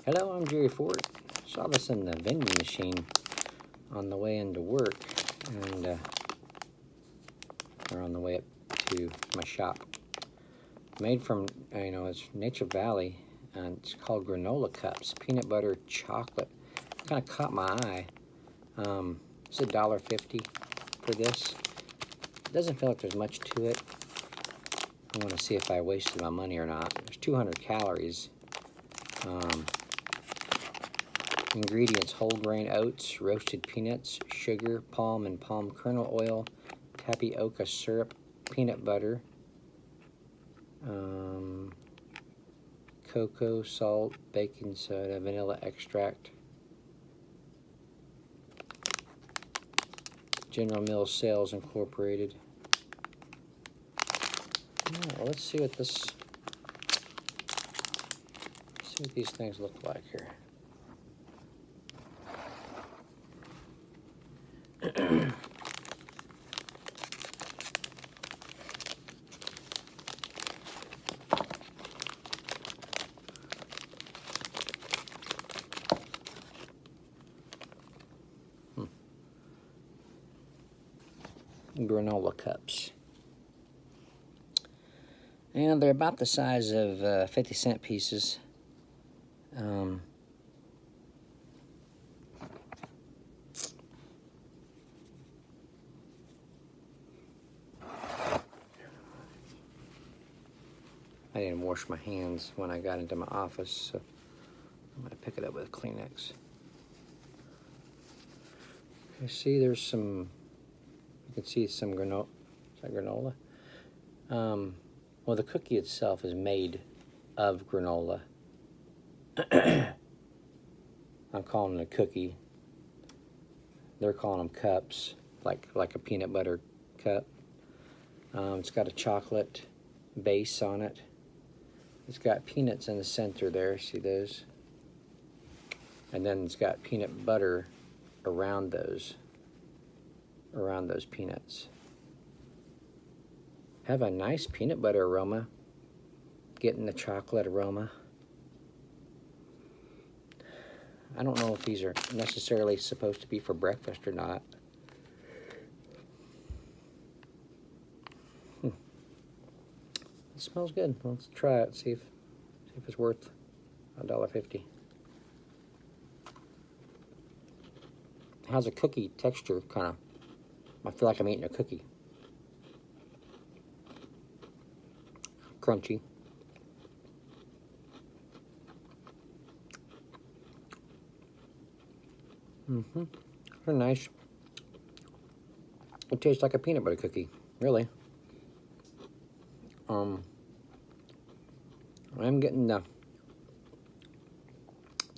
Hello, I'm Jerry Ford. Saw this in the vending machine on the way into work, and or on the way up to my shop. Made from, it's Nature Valley, and it's called Granola Cups, peanut butter chocolate. Kind of caught my eye. It's $1.50 for this. It doesn't feel like there's much to it. I want to see if I wasted my money or not. There's 200 calories. Ingredients: whole grain oats, roasted peanuts, sugar, palm and palm kernel oil, tapioca syrup, peanut butter, cocoa, salt, baking soda, vanilla extract. General Mills Sales Incorporated. Well, let's see what these things look like here. Granola cups. And they're about the size of 50-cent pieces. I didn't wash my hands when I got into my office, so I'm going to pick it up with a Kleenex. You see there's some, you can see some granola. Is that granola? Well, the cookie itself is made of granola. I'm calling it a cookie. They're calling them cups, like a peanut butter cup. It's got a chocolate base on it. It's got peanuts in the center there, see those? And then it's got peanut butter around those peanuts. Have a nice peanut butter aroma, getting the chocolate aroma. I don't know if these are necessarily supposed to be for breakfast or not. It smells good. Let's try it, see if it's worth $1.50. It has a cookie texture, kind of. I feel like I'm eating a cookie. Crunchy. They're nice. It tastes like a peanut butter cookie, really. I'm getting the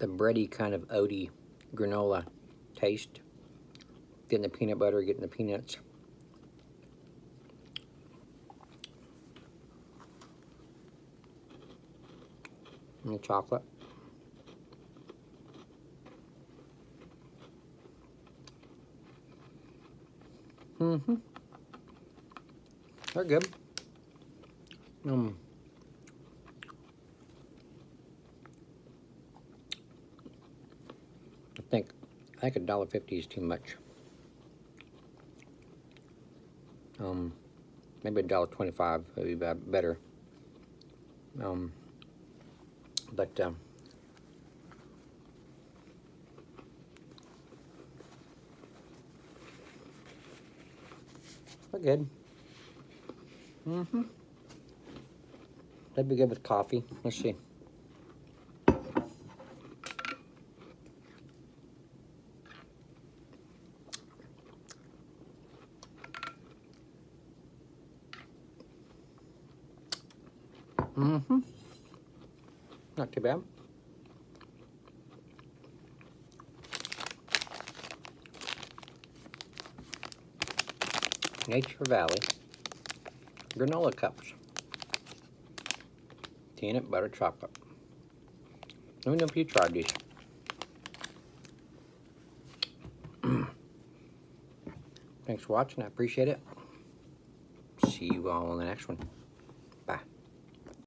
bready kind of oaty granola taste. Getting the peanut butter, getting the peanuts. And the chocolate. They're good. I think $1.50 is too much. Maybe $1.25 would be better. We're good. That'd be good with coffee. Let's see. Not too bad. Nature Valley granola cups. Peanut butter chocolate. Let me know if you tried these. Thanks for watching. I appreciate it. See you all in the next one.